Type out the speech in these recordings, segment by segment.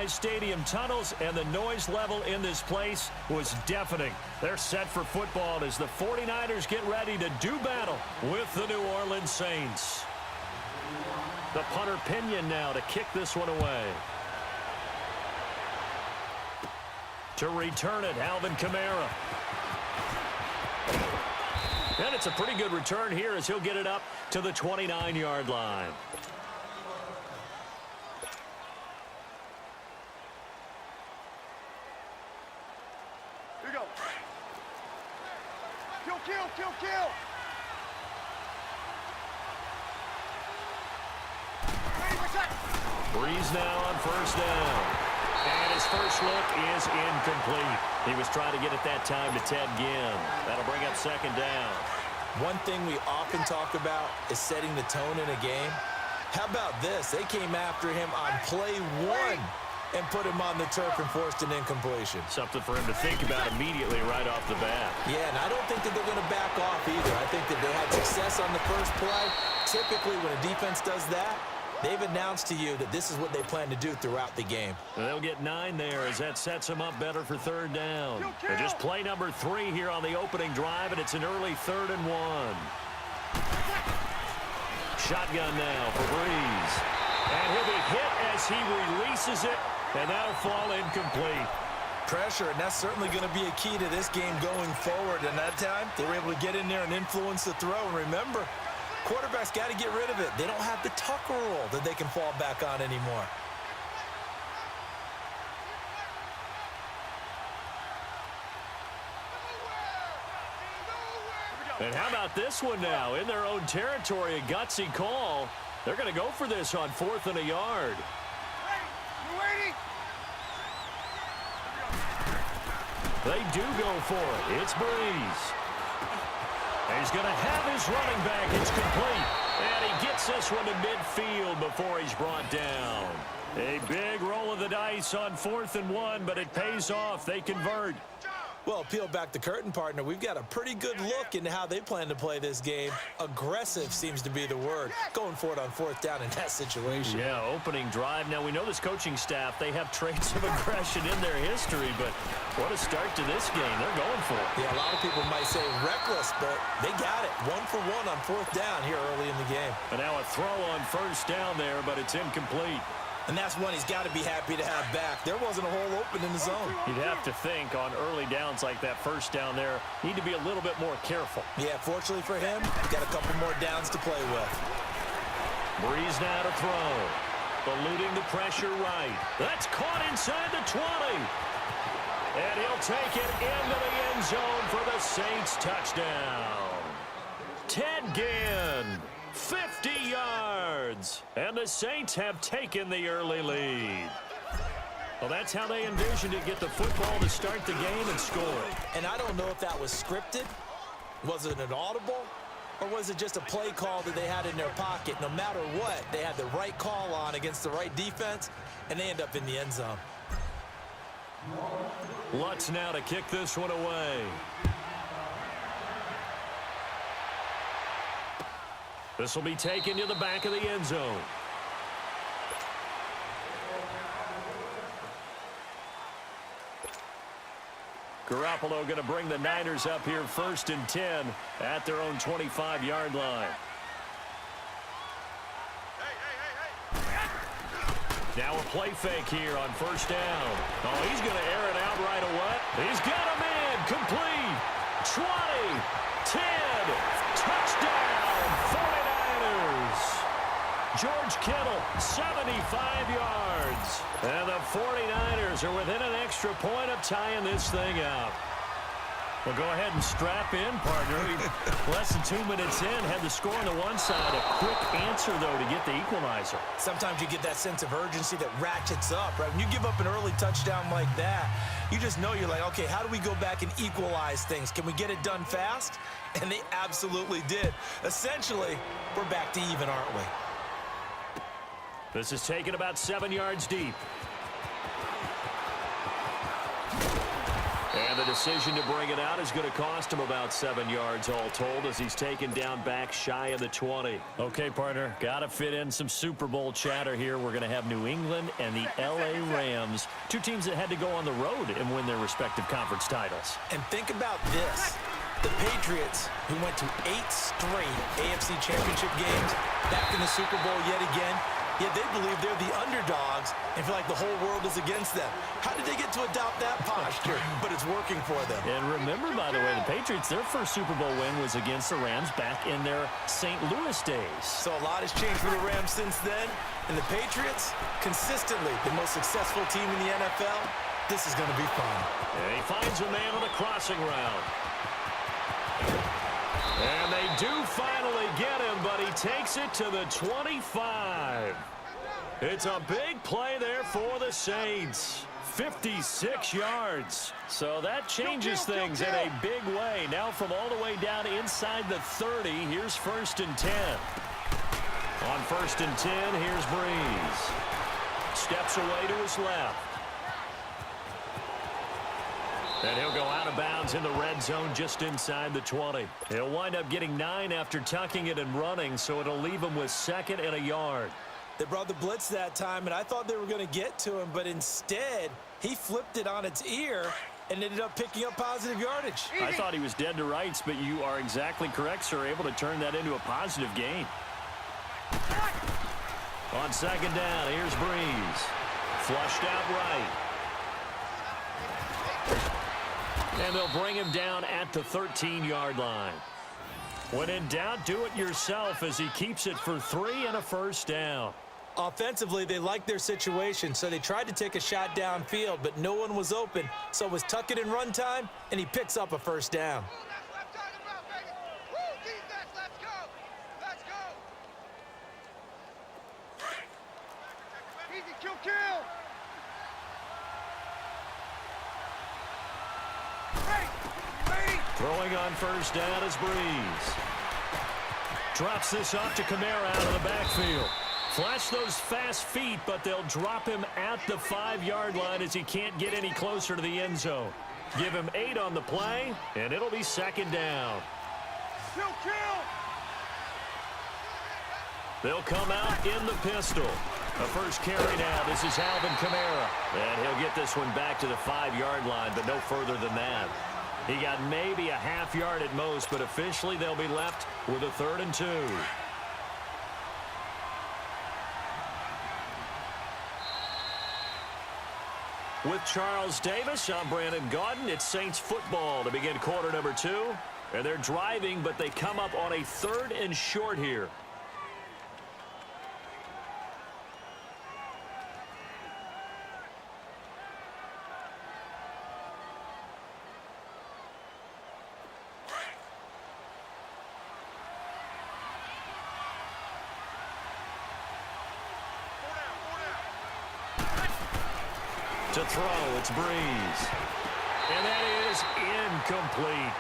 SoFi Stadium tunnels, and the noise level in this place was deafening. They're set for football as the 49ers get ready to do battle with the New Orleans Saints. The punter Pinion now to kick this one away. To return it, Alvin Kamara. And it's a pretty good return here as he'll get it up to the 29-yard line. Here you go. Kill. Breeze now on first down. And his first look is incomplete. He was trying to get it that time to Ted Ginn. That'll bring up second down. One thing we often talk about is setting the tone in a game. How about this? They came after him on play one and put him on the turf and forced an incompletion. Something for him to think about immediately right off the bat. Yeah, and I don't think that they're going to back off either. I think that they had success on the first play. Typically, when a defense does that, they've announced to you that this is what they plan to do throughout the game. They'll get 9 there as that sets them up better for third down. They're just play number 3 here on the opening drive, and it's an early 3rd and 1. Shotgun now for Breeze. And he'll be hit as he releases it, and that'll fall incomplete. Pressure, and that's certainly going to be a key to this game going forward. And that time, they were able to get in there and influence the throw. And remember, quarterback's got to get rid of it. They don't have the Tucker rule that they can fall back on anymore. And how about this one now? In their own territory, a gutsy call. They're going to go for this on 4th and a yard. They do go for it. It's Breeze. He's going to have his running back. It's complete. And he gets this one to midfield before he's brought down. A big roll of the dice on 4th and 1, but it pays off. They convert. Well, peel back the curtain, partner. We've got a pretty good look into how they plan to play this game. Aggressive seems to be the word. Going for it on 4th down in that situation. Yeah, opening drive. Now, we know this coaching staff, they have traits of aggression in their history, but what a start to this game. They're going for it. Yeah, a lot of people might say reckless, but they got it. 1 for 1 on 4th down here early in the game. And now a throw on first down there, but it's incomplete. And that's one he's got to be happy to have back. There wasn't a hole open in the zone. You'd have to think on early downs like that first down there, need to be a little bit more careful. Yeah, fortunately for him, got a couple more downs to play with. Breeze now to throw. Eluding the pressure right. That's caught inside the 20. And he'll take it into the end zone for the Saints touchdown. Ted Ginn. 50 yards, and the Saints have taken the early lead. Well, that's how they envisioned it, get the football to start the game and score. And I don't know if that was scripted, was it an audible, or was it just a play call that they had in their pocket? No matter what, they had the right call on against the right defense, and they end up in the end zone. Lutz now to kick this one away. This will be taken to the back of the end zone. Garoppolo going to bring the Niners up here 1st and 10 at their own 25-yard line. Now a play fake here on first down. Oh, he's going to air it out right away. He's got him in. Complete. 20, 10, touchdown, 49ers. George Kittle, 75 yards. And the 49ers are within an extra point of tying this thing up. Well, go ahead and strap in, partner. Less than 2 minutes in, had the score on the one side. A quick answer, though, to get the equalizer. Sometimes you get that sense of urgency that ratchets up, right? When you give up an early touchdown like that, you just know you're like, okay, how do we go back and equalize things? Can we get it done fast? And they absolutely did. Essentially, we're back to even, aren't we? This is taken about 7 yards deep. And the decision to bring it out is going to cost him about 7 yards all told as he's taken down back shy of the 20. Okay, partner, got to fit in some Super Bowl chatter here. We're going to have New England and the L.A. Rams, two teams that had to go on the road and win their respective conference titles. And think about this. The Patriots, who went to 8 straight AFC Championship games, back in the Super Bowl yet again, yet they believe they're the underdogs and feel like the whole world is against them. How did they get to adopt that posture? But it's working for them. And remember, by the way, the Patriots, their first Super Bowl win was against the Rams back in their St. Louis days. So a lot has changed for the Rams since then. And the Patriots, consistently the most successful team in the NFL. This is going to be fun. And he finds a man on the crossing route. And they do finally get him, but he takes it to the 25. It's a big play there for the Saints. 56 yards. So that changes things in a big way. Now from all the way down inside the 30, here's 1st and 10. On 1st and 10, here's Breeze. Steps away to his left. And he'll go out of bounds in the red zone just inside the 20. He'll wind up getting 9 after tucking it and running, so it'll leave him with 2nd and a yard. They brought the blitz that time, and I thought they were going to get to him, but instead, he flipped it on its ear and ended up picking up positive yardage. I thought he was dead to rights, but you are exactly correct, sir. Able to turn that into a positive gain. On 2nd down, here's Breeze. Flushed out right. And they'll bring him down at the 13-yard line. When in doubt, do it yourself as he keeps it for 3 and a 1st down. Offensively, they liked their situation, so they tried to take a shot downfield, but no one was open. So it was tuck it in run time, and he picks up a 1st down. Throwing on 1st down is Breeze. Drops this off to Kamara out of the backfield. Flash those fast feet, but they'll drop him at the 5-yard line as he can't get any closer to the end zone. Give him 8 on the play, and it'll be 2nd down. They'll come out in the pistol. A first carry now. This is Alvin Kamara. And he'll get this one back to the 5-yard line, but no further than that. He got maybe a half yard at most, but officially they'll be left with a 3rd and 2. With Charles Davis, I'm Brandon Gaudin. It's Saints football to begin quarter number 2. And they're driving, but they come up on a 3rd and short here. To throw, it's Breeze. And that is incomplete.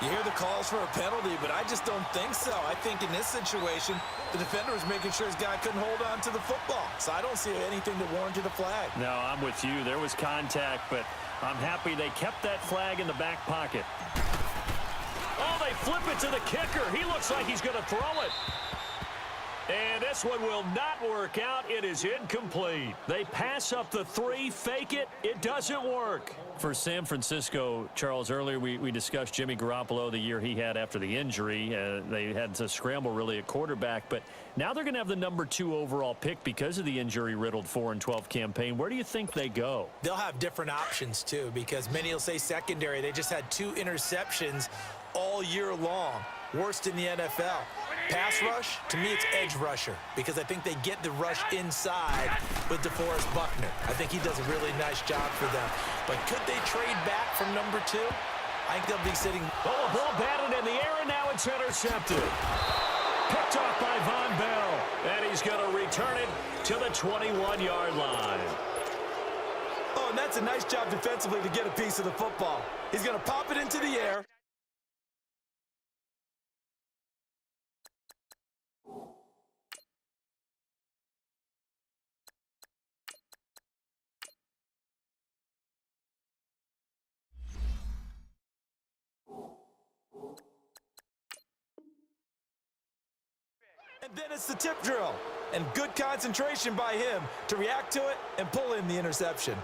You hear the calls for a penalty, but I just don't think so. I think in this situation, the defender was making sure his guy couldn't hold on to the football. So I don't see anything to warrant a flag. No, I'm with you. There was contact, but I'm happy they kept that flag in the back pocket. Oh, they flip it to the kicker. He looks like he's going to throw it. And this one will not work out. It is incomplete. They pass up the 3, fake it. It doesn't work. For San Francisco, Charles, earlier we discussed Jimmy Garoppolo, the year he had after the injury. They had to scramble really at quarterback, but now they're going to have the number 2 overall pick because of the injury-riddled 4-12 campaign. Where do you think they go? They'll have different options, too, because many will say secondary. They just had 2 interceptions all year long. Worst in the NFL. Pass rush, to me, it's edge rusher because I think they get the rush inside with DeForest Buckner. I think he does a really nice job for them. But could they trade back from number 2? I think they'll be sitting. Oh, a ball batted in the air, and now it's intercepted. Picked off by Von Bell, and he's going to return it to the 21-yard line. Oh, and that's a nice job defensively to get a piece of the football. He's going to pop it into the air. then it's the tip drill. And good concentration by him to react to it and pull in the interception.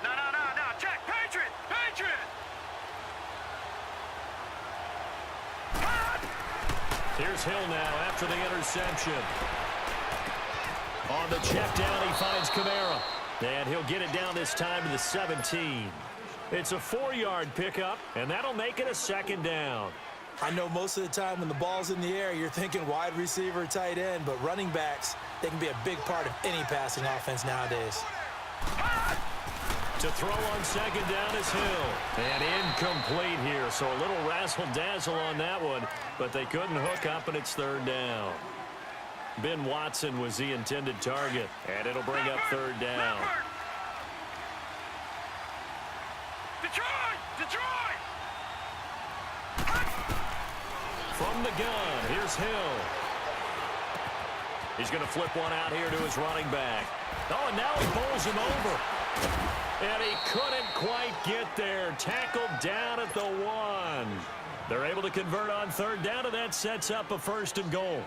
No, Jack, Patriot! Here's Hill now after the interception. On the check down, he finds Kamara. And he'll get it down this time to the 17. It's a 4-yard pickup, and that'll make it a second down. I know most of the time when the ball's in the air, you're thinking wide receiver, tight end, but running backs, they can be a big part of any passing offense nowadays. To throw on second down is Hill. And incomplete here, so a little razzle-dazzle on that one, but they couldn't hook up, and it's third down. Ben Watson was the intended target, and it'll bring up third down. Detroit! From the gun, here's Hill. He's going to flip one out here to his running back. Oh, and now he bowls him over. And he couldn't quite get there. Tackled down at the 1. They're able to convert on third down, and that sets up a 1st and goal.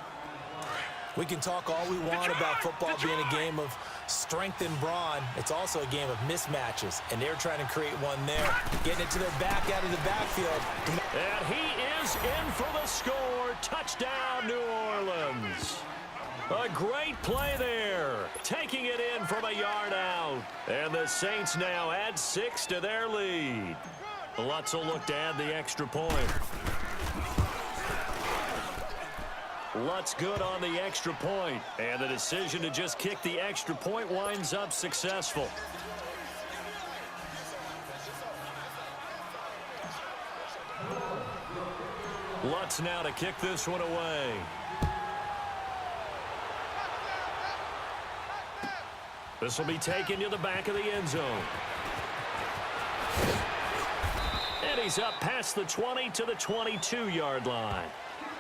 We can talk all we want about football being a game of strength and brawn. It's also a game of mismatches, and they're trying to create one there, getting it to their back out of the backfield. And he is in for the score. Touchdown, New Orleans. A great play there, taking it in from a yard out. And the Saints now add 6 to their lead. Lutz will look to add the extra point. Lutz good on the extra point, and the decision to just kick the extra point winds up successful. Lutz now to kick this one away. This will be taken to the back of the end zone. And he's up past the 20 to the 22-yard line.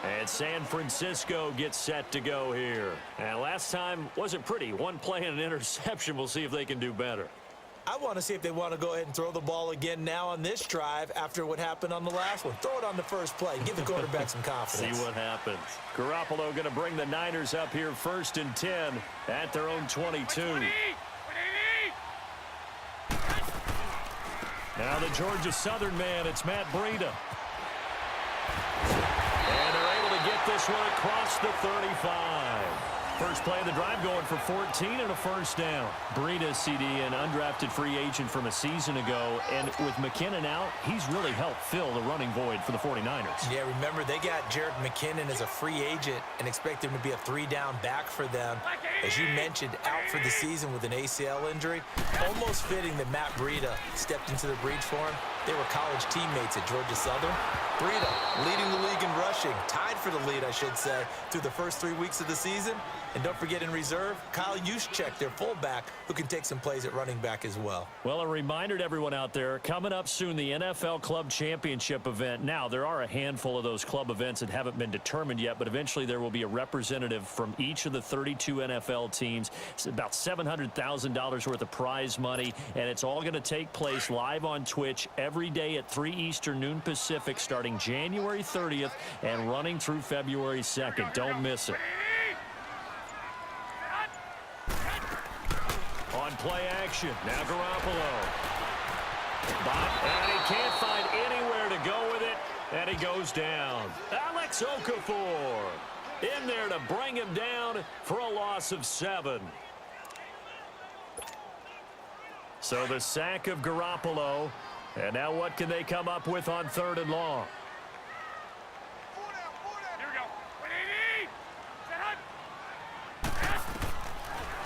And San Francisco gets set to go here. And last time wasn't pretty. One play and an interception. We'll see if they can do better. I want to see if they want to go ahead and throw the ball again now on this drive after what happened on the last one. Throw it on the first play. Give the quarterback some confidence. See what happens. Garoppolo going to bring the Niners up here 1st and 10 at their own 22. Now the Georgia Southern man, it's Matt Breida. And they're able to get this one across the 35. First play of the drive going for 14 and a 1st down. Breida, CD, an undrafted free agent from a season ago. And with McKinnon out, he's really helped fill the running void for the 49ers. Yeah, remember, they got Jerick McKinnon as a free agent and expect him to be a 3-down back for them. As you mentioned, out for the season with an ACL injury. Almost fitting that Matt Breida stepped into the breach for him. They were college teammates at Georgia Southern. Breida leading the league in rushing, tied for the lead, I should say, through the first 3 weeks of the season. And don't forget in reserve, Kyle Juszczyk, their fullback, who can take some plays at running back as well. Well, a reminder to everyone out there, coming up soon, the NFL Club Championship event. Now, there are a handful of those club events that haven't been determined yet, but eventually there will be a representative from each of the 32 NFL teams. It's about $700,000 worth of prize money, and it's all going to take place live on Twitch every day at 3 Eastern, noon Pacific, starting January 30th and running through February 2nd. Don't miss it. On play action, now Garoppolo. And he can't find anywhere to go with it, and he goes down. Alex Okafor in there to bring him down for a loss of 7. So the sack of Garoppolo, and now what can they come up with on 3rd and long?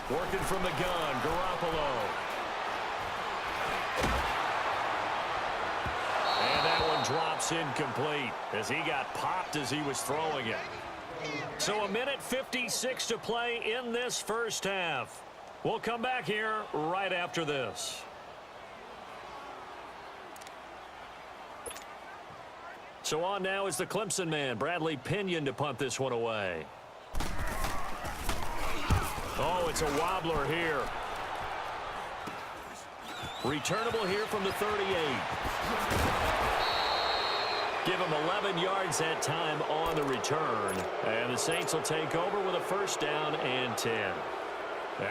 Working from the gun, Garoppolo. And that one drops incomplete as he got popped as he was throwing it. So a minute 56 to play in this first half. We'll come back here right after this. So on now is the Clemson man, Bradley Pinion, to punt this one away. Oh, it's a wobbler here. Returnable here from the 38. Give him 11 yards that time on the return. And the Saints will take over with a first down and 10.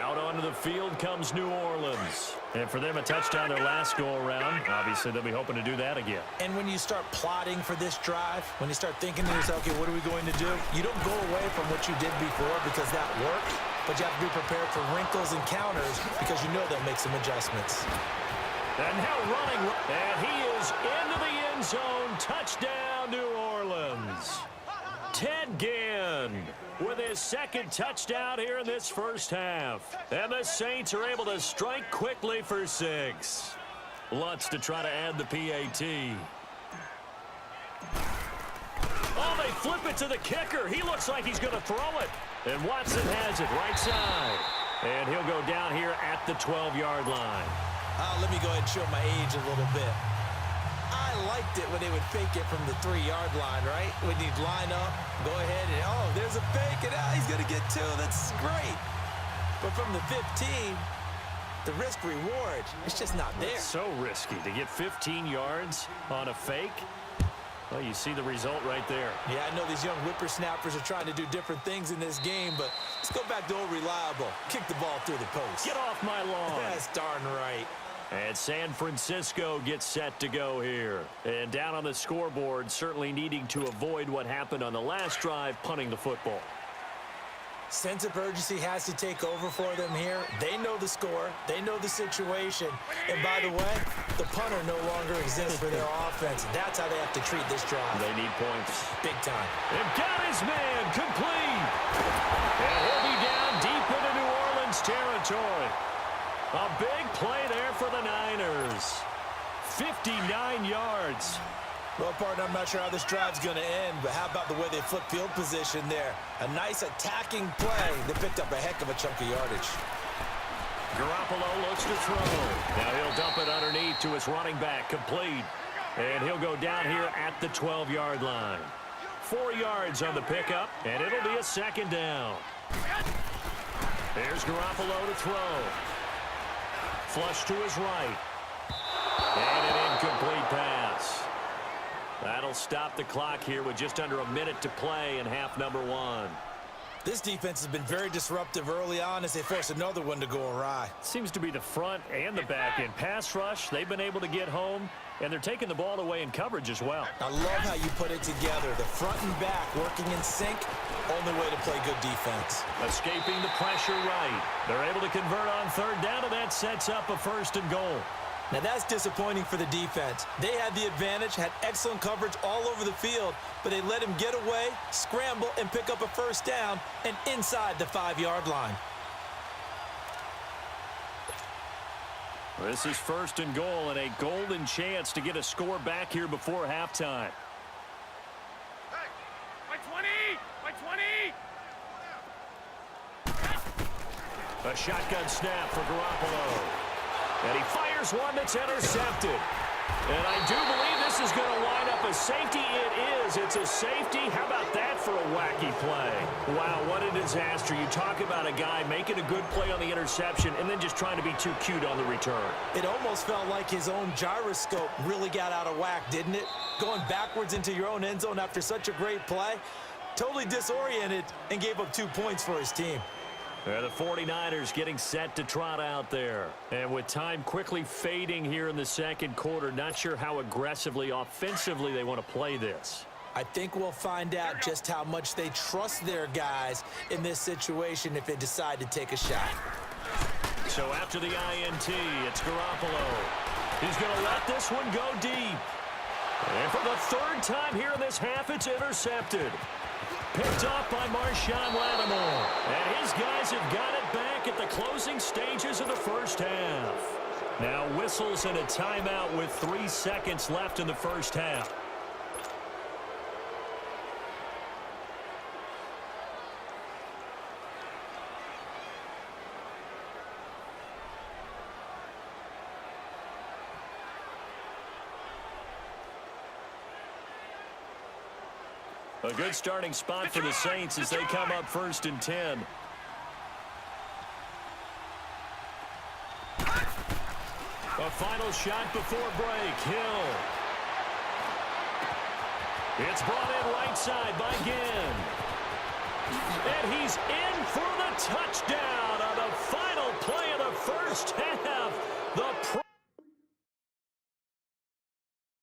Out onto the field comes New Orleans. And for them, a touchdown their last go-around. Obviously, they'll be hoping to do that again. And when you start plotting for this drive, when you start thinking to yourself, okay, what are we going to do? You don't go away from what you did before because that worked, but you have to be prepared for wrinkles and counters because you know they'll make some adjustments. And now running, and he is into the end zone. Touchdown, New Orleans. Ted Ginn with his second touchdown here in this first half. And the Saints are able to strike quickly for 6. Lutz to try to add the PAT. Oh, they flip it to the kicker. He looks like he's going to throw it. And Watson has it right side. And he'll go down here at the 12-yard line. Let me go ahead and show my age a little bit. I liked it when they would fake it from the 3-yard line, right? When you'd line up, go ahead, and oh, there's a fake, and he's going to get 2. That's great. But from the 15, the risk-reward, it's just not there. It's so risky to get 15 yards on a fake. Well, you see the result right there. Yeah, I know these young whippersnappers are trying to do different things in this game, but let's go back to old reliable. Kick the ball through the post. Get off my lawn. That's darn right. And San Francisco gets set to go here. And down on the scoreboard, certainly needing to avoid what happened on the last drive, punting the football. Sense of urgency has to take over for them here. They know the score. They know the situation. And by the way, the punter no longer exists for their offense. That's how they have to treat this drive. They need points. Big time. And got his man complete. And he'll be down deep into New Orleans territory. A big play there for the Niners. 59 yards. Well, partner, I'm not sure how this drive's going to end, but how about the way they flip field position there? A nice attacking play. They picked up a heck of a chunk of yardage. Garoppolo looks to throw. Now he'll dump it underneath to his running back, complete. And he'll go down here at the 12-yard line. 4 yards on the pickup, and it'll be a second down. There's Garoppolo to throw. Flush to his right. And an incomplete pass. That'll stop the clock here with just under a minute to play in half number 1. This defense has been very disruptive early on as they force another one to go awry. Seems to be the front and the back end. Pass rush, they've been able to get home, and they're taking the ball away in coverage as well. I love how you put it together. The front and back working in sync, only way to play good defense. Escaping the pressure right. They're able to convert on third down, and that sets up a first and goal. Now that's disappointing for the defense. They had the advantage, had excellent coverage all over the field, but they let him get away, scramble, and pick up a first down, and inside the 5-yard line. This is first and goal, and a golden chance to get a score back here before halftime. Hey, by 20! By 20! A shotgun snap for Garoppolo. And he fires one that's intercepted. And I do believe this is going to line up a safety. It is. It's a safety. How about that for a wacky play? Wow, what a disaster. You talk about a guy making a good play on the interception and then just trying to be too cute on the return. It almost felt like his own gyroscope really got out of whack, didn't it? Going backwards into your own end zone after such a great play. Totally disoriented and gave up 2 points for his team. The 49ers getting set to trot out there. And with time quickly fading here in the second quarter, not sure how aggressively, offensively they want to play this. I think we'll find out just how much they trust their guys in this situation if they decide to take a shot. So after the INT, it's Garoppolo. He's going to let this one go deep. And for the third time here in this half, it's intercepted. Picked off by Marshawn Lattimore. And his guys have got it back at the closing stages of the first half. Now whistles and a timeout with 3 seconds left in the first half. A good starting spot for the Saints as they come up 1st and 10. A final shot before break. Hill. It's brought in right side by Ginn. And he's in for the touchdown on the final play of the first half.